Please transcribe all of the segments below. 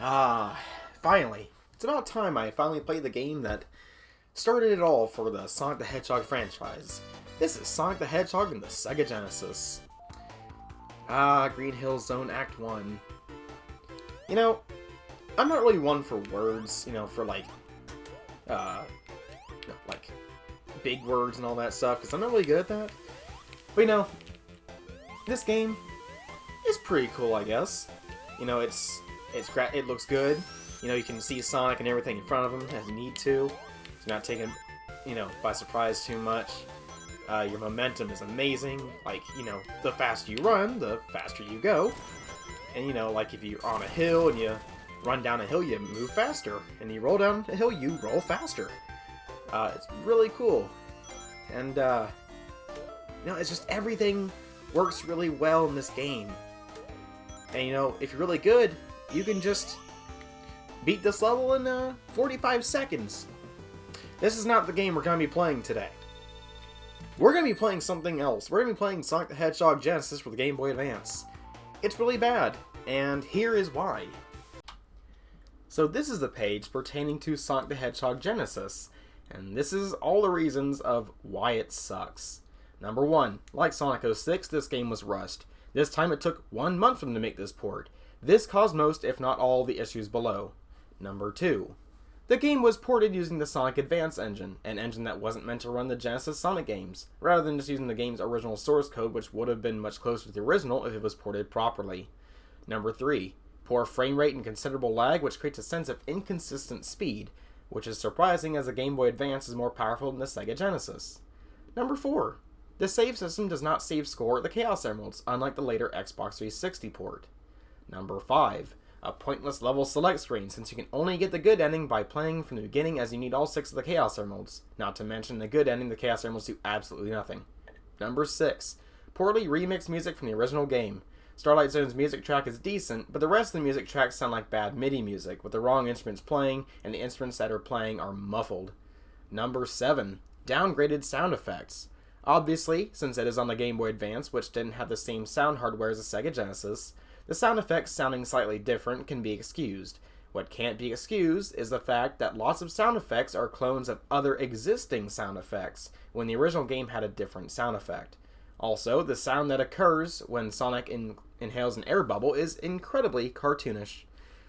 Ah, finally. It's about time I finally played the game that started it all for the Sonic the Hedgehog franchise. This is Sonic the Hedgehog in the Sega Genesis. Green Hill Zone Act 1. You know, I'm not really one for words, for like big words and all that stuff, because I'm not really good at that. But this game is pretty cool, I guess. It looks good. You can see Sonic and everything in front of him as you need to. It's not taken, by surprise too much. Your momentum is amazing. The faster you run, the faster you go. And, if you're on a hill and you run down a hill, you move faster. And you roll down a hill, you roll faster. It's really cool. And, it's just everything works really well in this game. And, if you're really good, you can just beat this level in 45 seconds. This is not the game we're going to be playing today. We're going to be playing something else. We're going to be playing Sonic the Hedgehog Genesis for the Game Boy Advance. It's really bad, and here is why. So this is the page pertaining to Sonic the Hedgehog Genesis, and this is all the reasons of why it sucks. Number 1, like Sonic 06, this game was rushed. This time it took 1 month for them to make this port. This caused most, if not all, the issues below. Number 2. The game was ported using the Sonic Advance engine, an engine that wasn't meant to run the Genesis Sonic games, rather than just using the game's original source code, which would have been much closer to the original if it was ported properly. Number 3. Poor frame rate and considerable lag, which creates a sense of inconsistent speed, which is surprising as the Game Boy Advance is more powerful than the Sega Genesis. Number 4. The save system does not save score at the Chaos Emeralds, unlike the later Xbox 360 port. Number 5. A pointless level select screen, since you can only get the good ending by playing from the beginning, as you need all 6 of the Chaos Emeralds. Not to mention the good ending, the Chaos Emeralds do absolutely nothing. Number 6. Poorly remixed music from the original game. Starlight Zone's music track is decent, but the rest of the music tracks sound like bad MIDI music, with the wrong instruments playing, and the instruments that are playing are muffled. Number 7. Downgraded sound effects. Obviously, since it is on the Game Boy Advance, which didn't have the same sound hardware as the Sega Genesis, the sound effects sounding slightly different can be excused. What can't be excused is the fact that lots of sound effects are clones of other existing sound effects, when the original game had a different sound effect. Also, the sound that occurs when Sonic inhales an air bubble is incredibly cartoonish.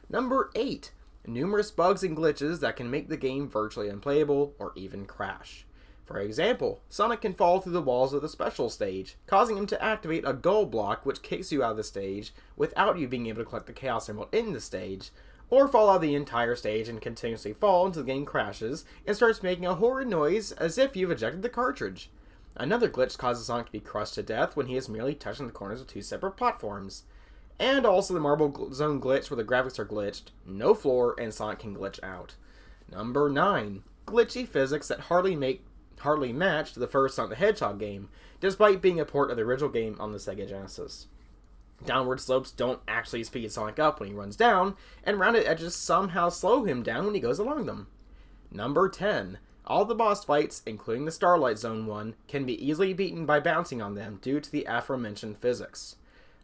Number 8. Numerous bugs and glitches that can make the game virtually unplayable or even crash. For example, Sonic can fall through the walls of the special stage, causing him to activate a goal block which kicks you out of the stage without you being able to collect the Chaos Emerald in the stage, or fall out of the entire stage and continuously fall until the game crashes and starts making a horrid noise as if you've ejected the cartridge. Another glitch causes Sonic to be crushed to death when he is merely touching the corners of 2 separate platforms. And also the Marble Zone glitch where the graphics are glitched, no floor, and Sonic can glitch out. Number 9. Glitchy physics that hardly matched the first Sonic the Hedgehog game, despite being a port of the original game on the Sega Genesis. Downward slopes don't actually speed Sonic up when he runs down, and rounded edges somehow slow him down when he goes along them. Number 10. All the boss fights, including the Starlight Zone one, can be easily beaten by bouncing on them due to the aforementioned physics.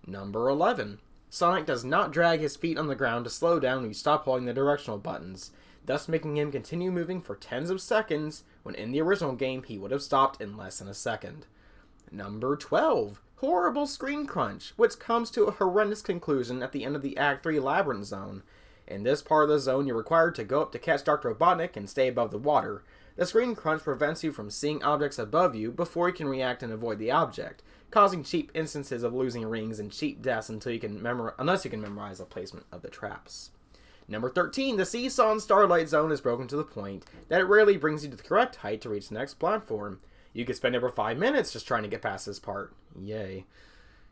Number 11. Sonic does not drag his feet on the ground to slow down when you stop holding the directional buttons, thus making him continue moving for tens of seconds, when in the original game he would have stopped in less than a second. Number 12. Horrible screen crunch, which comes to a horrendous conclusion at the end of the Act 3 Labyrinth Zone. In this part of the zone, you're required to go up to catch Dr. Robotnik and stay above the water. The screen crunch prevents you from seeing objects above you before you can react and avoid the object, causing cheap instances of losing rings and cheap deaths unless you can memorize the placement of the traps. Number 13, the seesaw in Starlight Zone is broken to the point that it rarely brings you to the correct height to reach the next platform. You could spend over 5 minutes just trying to get past this part. Yay.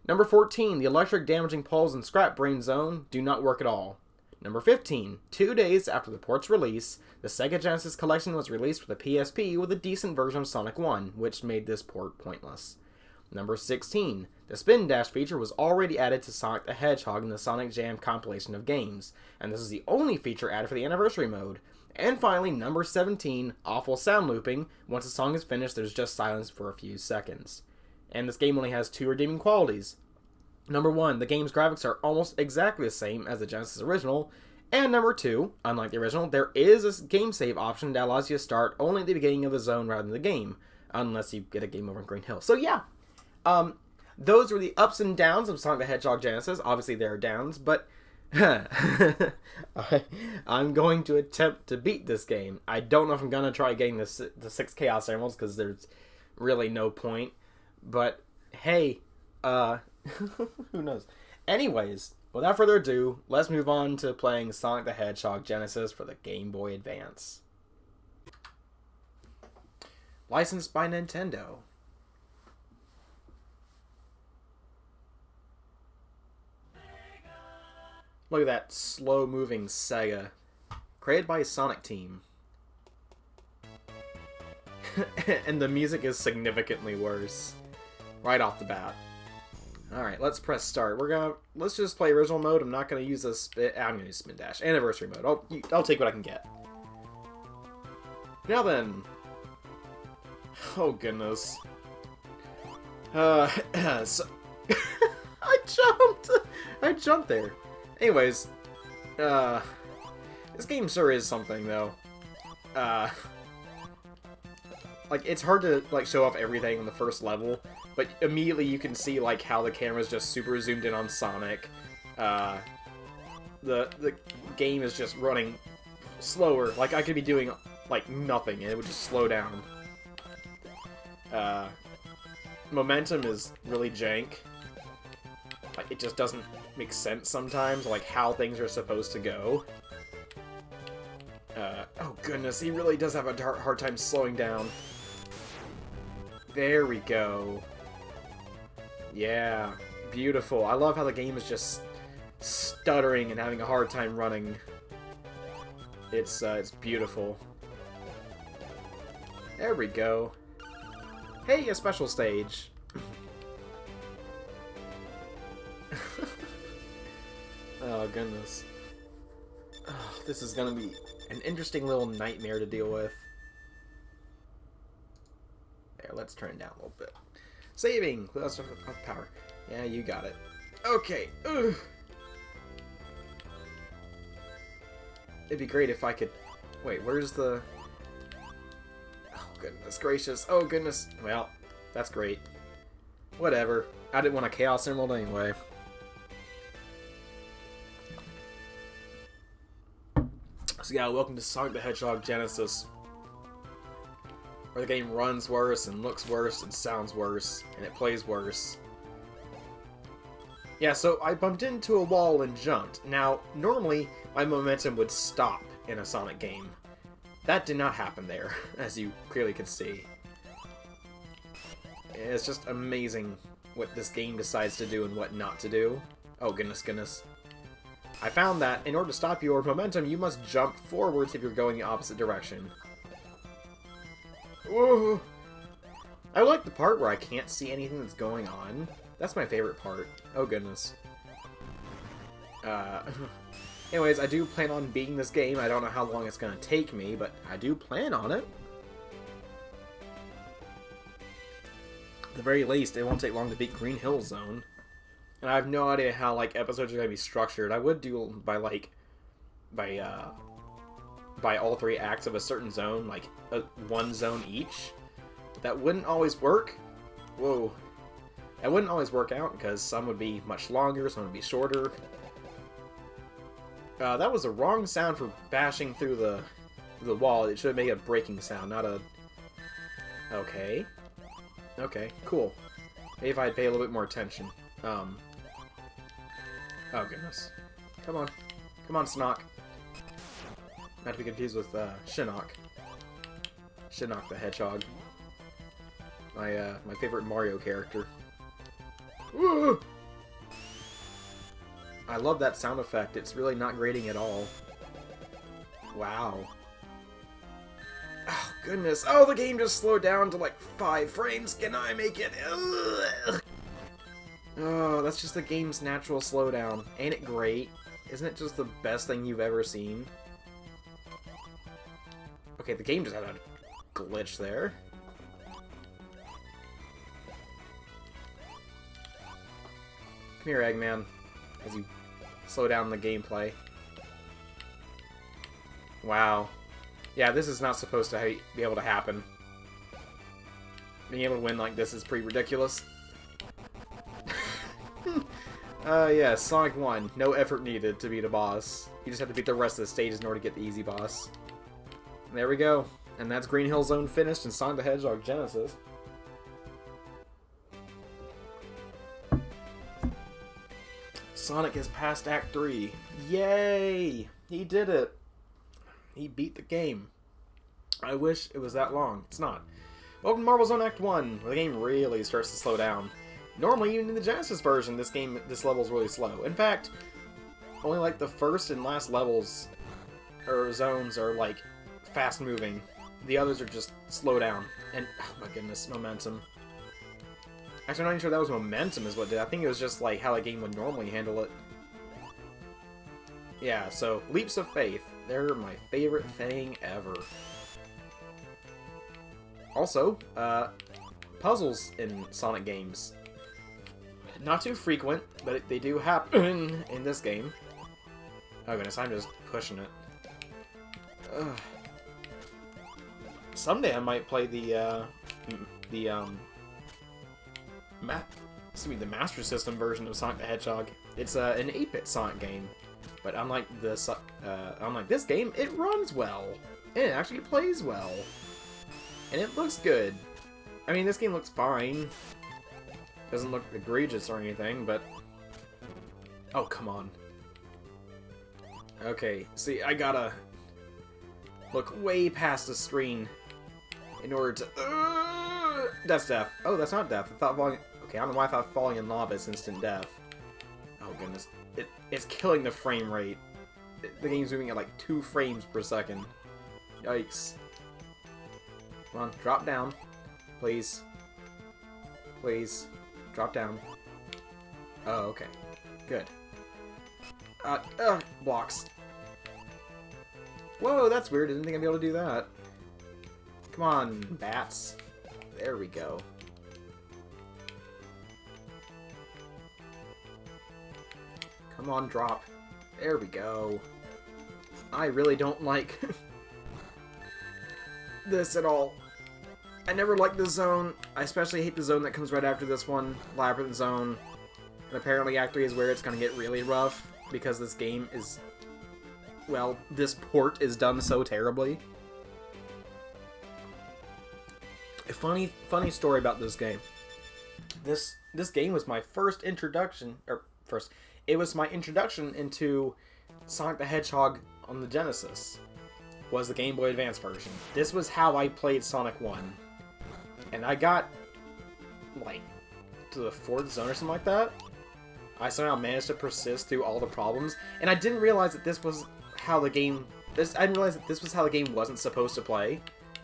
Number 14, the electric damaging poles in Scrap Brain Zone do not work at all. Number 15, 2 days after the port's release, the Sega Genesis Collection was released for the PSP with a decent version of Sonic 1, which made this port pointless. Number 16, the Spin Dash feature was already added to Sonic the Hedgehog in the Sonic Jam compilation of games, and this is the only feature added for the Anniversary mode. And finally, number 17, awful sound looping. Once a song is finished, there's just silence for a few seconds. And this game only has 2 redeeming qualities. Number 1, the game's graphics are almost exactly the same as the Genesis original, And number 2, unlike the original, there is a game save option that allows you to start only at the beginning of the zone rather than the game, unless you get a game over in Green Hill. So yeah, those were the ups and downs of Sonic the Hedgehog Genesis. Obviously there are downs, but I'm going to attempt to beat this game. I don't know if I'm going to try getting the 6 Chaos Emeralds, because there's really no point. But, hey, who knows? Anyways, without further ado, let's move on to playing Sonic the Hedgehog Genesis for the Game Boy Advance. Licensed by Nintendo. Look at that slow-moving Sega. Created by Sonic Team. And the music is significantly worse. Right off the bat. Alright, let's press start. Let's just play original mode. I'm not gonna use a I'm gonna use spin dash. Anniversary mode. I'll take what I can get. Now then. Oh goodness. So I jumped there. Anyways, this game sure is something, though. Like, it's hard to, like, show off everything in the first level, but immediately you can see, like, how the camera's just super zoomed in on Sonic. The game is just running slower. Like, I could be doing, like, nothing, and it would just slow down. Momentum is really jank. Like, it just doesn't make sense sometimes, like, how things are supposed to go. Oh goodness, he really does have a hard time slowing down. There we go. Yeah, beautiful. I love how the game is just stuttering and having a hard time running. It's beautiful. There we go. Hey, a special stage. Oh, goodness. Oh, this is gonna be an interesting little nightmare to deal with. There, let's turn it down a little bit. Saving! That's power. Yeah, you got it. Okay. Ugh. It'd be great if I could... Wait, where's the... Oh, goodness gracious. Oh, goodness. Well, that's great. Whatever. I didn't want a Chaos Emerald anyway. So yeah, welcome to Sonic the Hedgehog Genesis, where the game runs worse, and looks worse, and sounds worse, and it plays worse. Yeah, so I bumped into a wall and jumped. Now, normally, my momentum would stop in a Sonic game. That did not happen there, as you clearly can see. It's just amazing what this game decides to do and what not to do. Oh, goodness, goodness. I found that in order to stop your momentum, you must jump forwards if you're going the opposite direction. Whoa! I like the part where I can't see anything that's going on. That's my favorite part. Oh, goodness. Anyways, I do plan on beating this game. I don't know how long it's going to take me, but I do plan on it. At the very least, it won't take long to beat Green Hill Zone. And I have no idea how, like, episodes are going to be structured. I would do by all 3 acts of a certain zone, like, one zone each. But that wouldn't always work. Whoa. That wouldn't always work out, because some would be much longer, some would be shorter. That was the wrong sound for bashing through the wall. It should have made a breaking sound, not a... Okay. Okay, cool. Maybe if I'd pay a little bit more attention. Oh, goodness. Come on. Come on, Snock. Not to be confused with, Shinnok. Shinnok the Hedgehog. My favorite Mario character. Woo! I love that sound effect. It's really not grating at all. Wow. Oh, goodness. Oh, the game just slowed down to, like, 5 frames. Can I make it? Ugh. Oh, that's just the game's natural slowdown. Ain't it great? Isn't it just the best thing you've ever seen? Okay, the game just had a glitch there. Come here, Eggman, as you slow down the gameplay. Wow. Yeah, this is not supposed to be able to happen. Being able to win like this is pretty ridiculous. Yeah, Sonic 1. No effort needed to beat a boss. You just have to beat the rest of the stages in order to get the easy boss. There we go. And that's Green Hill Zone finished in Sonic the Hedgehog Genesis. Sonic has passed Act 3. Yay! He did it. He beat the game. I wish it was that long. It's not. Welcome to Marble Zone Act 1, where the game really starts to slow down. Normally, even in the Genesis version, this level's really slow. In fact, only like the first and last levels or zones are like fast moving. The others are just slow down. And oh my goodness, momentum. Actually, I'm not even sure that was momentum is what did. I think it was just like how the game would normally handle it. Yeah, so leaps of faith. They're my favorite thing ever. Also, puzzles in Sonic games. Not too frequent, but they do happen in this game. Oh goodness, I'm just pushing it. Ugh. Someday I might play the Master System version of Sonic the Hedgehog. It's an 8-bit Sonic game, but unlike this game, it runs well and it actually plays well, and it looks good. I mean, this game looks fine. Doesn't look egregious or anything, but oh come on. Okay, see, I gotta look way past the screen in order to. That's death. Oh, that's not death. I thought falling. Okay, I don't know why I thought falling in lava is instant death. Oh goodness, it's killing the frame rate. The game's moving at like 2 frames per second. Yikes! Come on, drop down, please. Please, drop down. Oh, okay, good. Blocks. Whoa, that's weird. I didn't think I'd be able to do that. Come on, bats. There we go. Come on, drop. There we go. I really don't like this at all. I never liked this zone. I especially hate the zone that comes right after this one, Labyrinth Zone. And apparently Act 3 is where it's going to get really rough, because this game is... well, this port is done so terribly. A funny story about this game. This game was my first introduction, it was my introduction into Sonic the Hedgehog on the Genesis. Was the Game Boy Advance version. This was how I played Sonic 1. And I got, like, to the 4th zone or something like that. I somehow managed to persist through all the problems, and I didn't realize that this was how the game... I didn't realize that this was how the game wasn't supposed to play.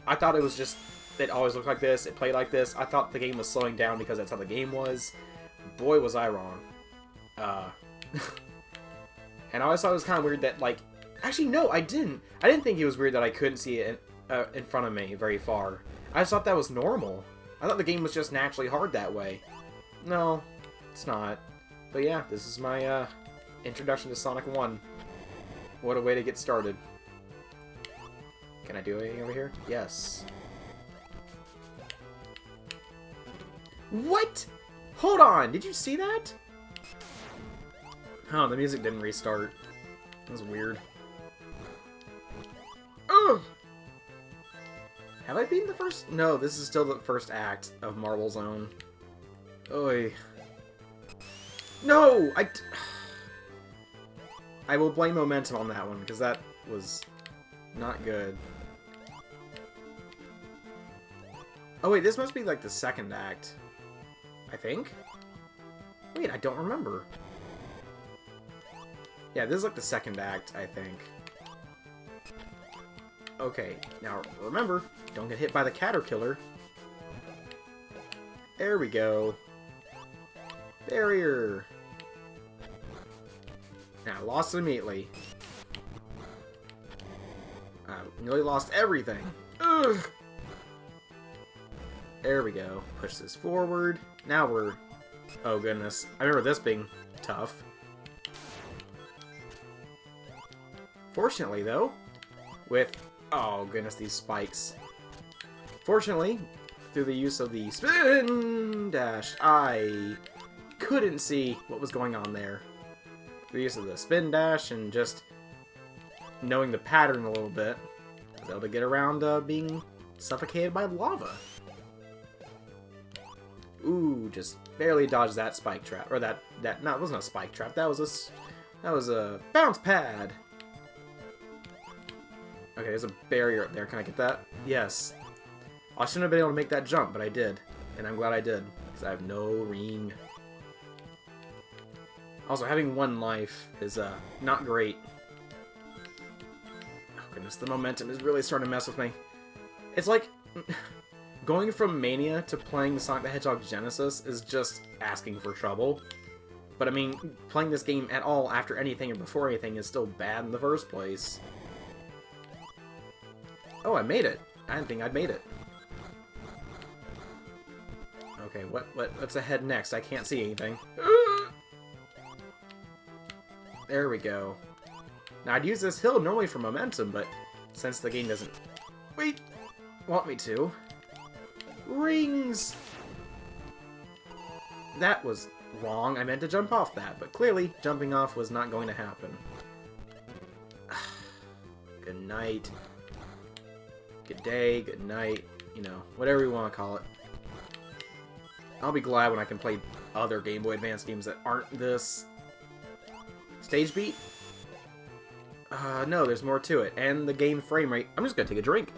I thought it was just... it always looked like this, it played like this. I thought the game was slowing down because that's how the game was. Boy, was I wrong. And I always thought it was kind of weird that, like... actually, no, I didn't. I didn't think it was weird that I couldn't see it in front of me very far. I just thought that was normal. I thought the game was just naturally hard that way. No, it's not. But yeah, this is my introduction to Sonic 1. What a way to get started. Can I do anything over here? Yes. What? Hold on, did you see that? Oh, the music didn't restart. That was weird. Ugh! Have I beaten the first? No, this is still the first act of Marble Zone. Oy. No! I will blame momentum on that one, because that was not good. Oh wait, this must be like the second act. I think? Wait, I don't remember. Yeah, this is like the second act, I think. Okay, now remember, don't get hit by the caterpillar. There we go. Barrier. Now, I lost it immediately. I nearly lost everything. Ugh. There we go. Push this forward. Now we're... oh goodness. I remember this being tough. Fortunately, though, with... Oh, goodness, these spikes. Fortunately, through the use of the spin dash, I couldn't see what was going on there. Through the use of the spin dash and just knowing the pattern a little bit, I was able to get around being suffocated by lava. Ooh, just barely dodged that spike trap. Or no, it wasn't a spike trap. That was a bounce pad. Okay, there's a barrier up there. Can I get that? Yes. I shouldn't have been able to make that jump, but I did. And I'm glad I did, because I have no ring. Also, having 1 life is not great. Oh goodness, the momentum is really starting to mess with me. It's like... Going from Mania to playing Sonic the Hedgehog Genesis is just asking for trouble. But I mean, playing this game at all after anything or before anything is still bad in the first place. Oh, I made it. I didn't think I'd made it. Okay, what's ahead next? I can't see anything. There we go. Now, I'd use this hill normally for momentum, but since the game doesn't want me to... Rings! That was wrong. I meant to jump off that, but clearly jumping off was not going to happen. Good night. Good day, good night, you know, whatever you want to call it. I'll be glad when I can play other Game Boy Advance games that aren't this. Stage beat? No, there's more to it. And the game frame rate. I'm just gonna take a drink.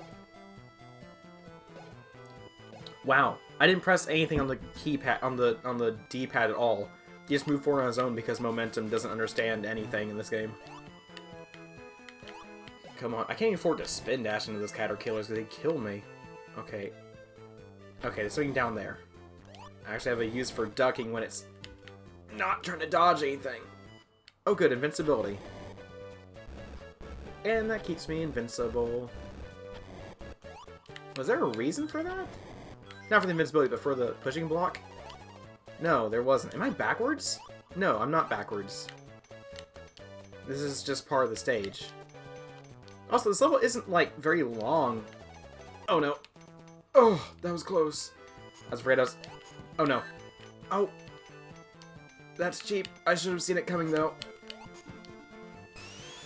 Wow, I didn't press anything on the keypad, on the D-pad at all. He just moved forward on his own because momentum doesn't understand anything in this game. Come on, I can't even afford to spin dash into those caterpillars because they kill me. Okay. Okay, there's something down there. I actually have a use for ducking when it's not trying to dodge anything. Oh good, invincibility. And that keeps me invincible. Was there a reason for that? Not for the invincibility, but for the pushing block? No, there wasn't. Am I backwards? No, I'm not backwards. This is just part of the stage. Also, this level isn't, like, very long. Oh, no. Oh, that was close. I was afraid I was... Oh, no. Oh. That's cheap. I should have seen it coming, though.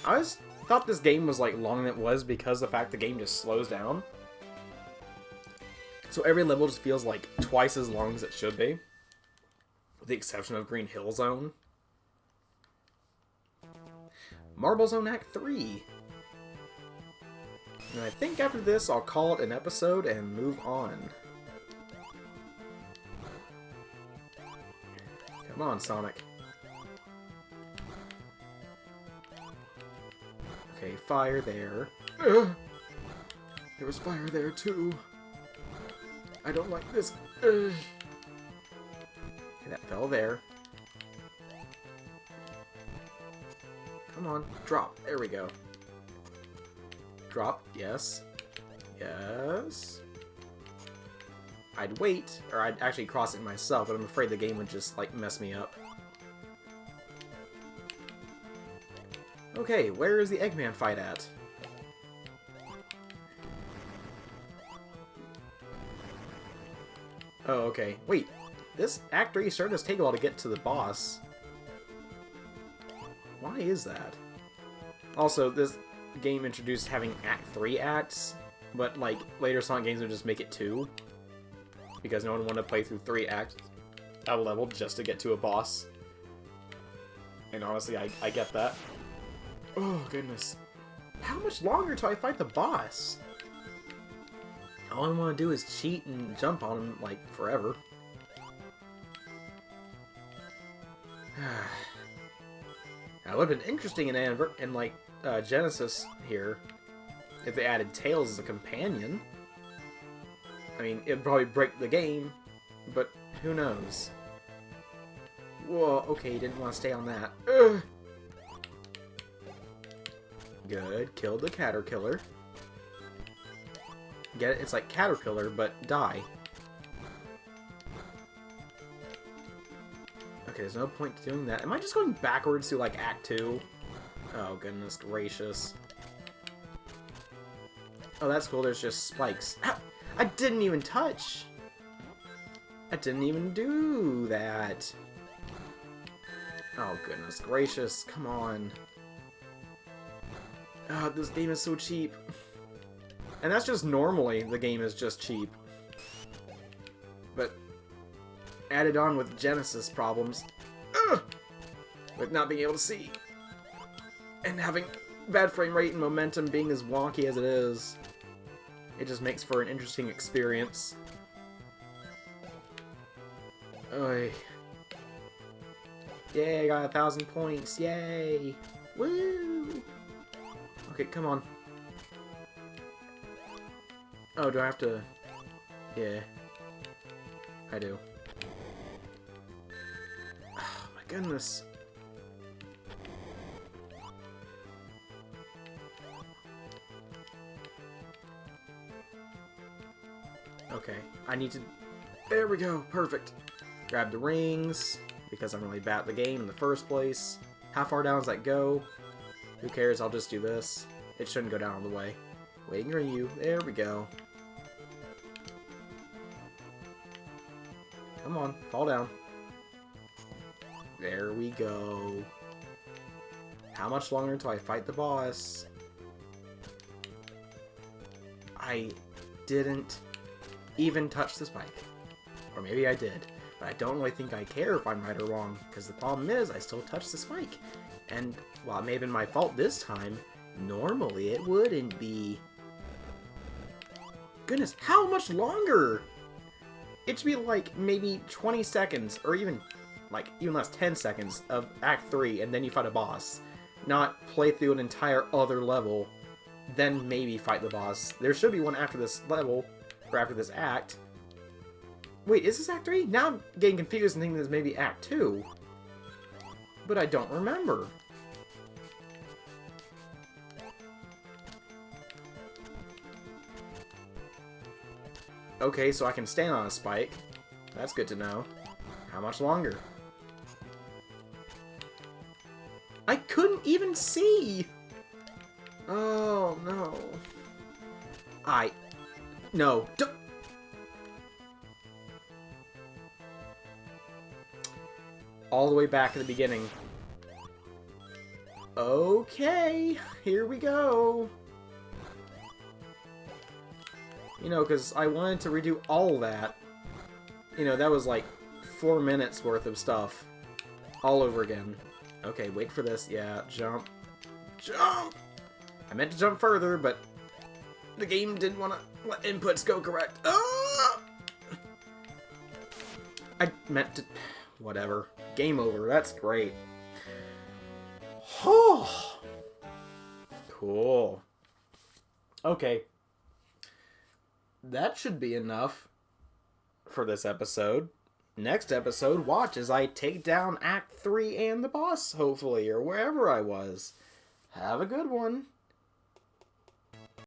I always thought this game was, like, longer than it was because of the fact the game just slows down. So every level just feels like twice as long as it should be. With the exception of Green Hill Zone. Marble Zone Act 3. And I think after this I'll call it an episode and move on. Come on, Sonic. Okay, fire there. Ugh. There was fire there too. I don't like this. Okay, that fell there. Come on, drop. There we go. Drop, yes. Yes. I'd wait, or I'd actually cross it myself, but I'm afraid the game would just, like, mess me up. Okay, where is the Eggman fight at? Oh, okay. Wait, this Act 3 sure does take a while to get to the boss. Why is that? Also, this game introduced having Act 3 acts, but, like, later Sonic games would just make it 2. Because no one wanted to play through 3 acts at a level just to get to a boss. And honestly, I get that. Oh, goodness. How much longer till I fight the boss? All I want to do is cheat and jump on him, like, forever. That would have been interesting in like, Genesis here, if they added Tails as a companion. I mean, it'd probably break the game, but who knows? Whoa, okay, didn't want to stay on that. Ugh. Good, killed the Caterpillar. Get it? It's like Caterpillar, but die. Okay, there's no point to doing that. Am I just going backwards to, like, Act 2? Oh, goodness gracious. Oh, that's cool. There's just spikes. Ow! I didn't even touch. I didn't even do that. Oh, goodness gracious. Come on. Oh, this game is so cheap. And that's just normally the game is just cheap. But added on with Genesis problems. Ugh! With not being able to see. And having bad frame rate and momentum being as wonky as it is. It just makes for an interesting experience. Oy. Yay, I got 1,000 points. Yay! Woo! Okay, come on. Oh, do I have to... Yeah. I do. Oh, my goodness. Okay, I need to... There we go, perfect. Grab the rings, because I'm really bad at the game in the first place. How far down does that go? Who cares, I'll just do this. It shouldn't go down all the way. Waiting for you, there we go. Come on, fall down. There we go. How much longer until I fight the boss? I didn't even touch the spike. Or maybe I did. But I don't really think I care if I'm right or wrong, because the problem is I still touched the spike. And while it may have been my fault this time, normally it wouldn't be. Goodness, how much longer? It should be like maybe 20 seconds, or even less, 10 seconds of Act 3, and then you fight a boss. Not play through an entire other level, then maybe fight the boss. There should be one after this level, or after this act. Wait, is this Act 3? Now I'm getting confused and thinking this may be Act 2. But I don't remember. Okay, so I can stand on a spike. That's good to know. How much longer? I couldn't even see! Oh, no. No. All the way back at the beginning. Okay, here we go. You know, because I wanted to redo all that. You know, that was like 4 minutes worth of stuff. All over again. Okay, wait for this. Yeah, jump. Jump! I meant to jump further, but the game didn't want to let inputs go correct. Ah! I meant to... Whatever. Game over. That's great. Oh, cool. Okay. That should be enough for this episode. Next episode, watch as I take down Act 3 and the boss, hopefully, or wherever I was. Have a good one.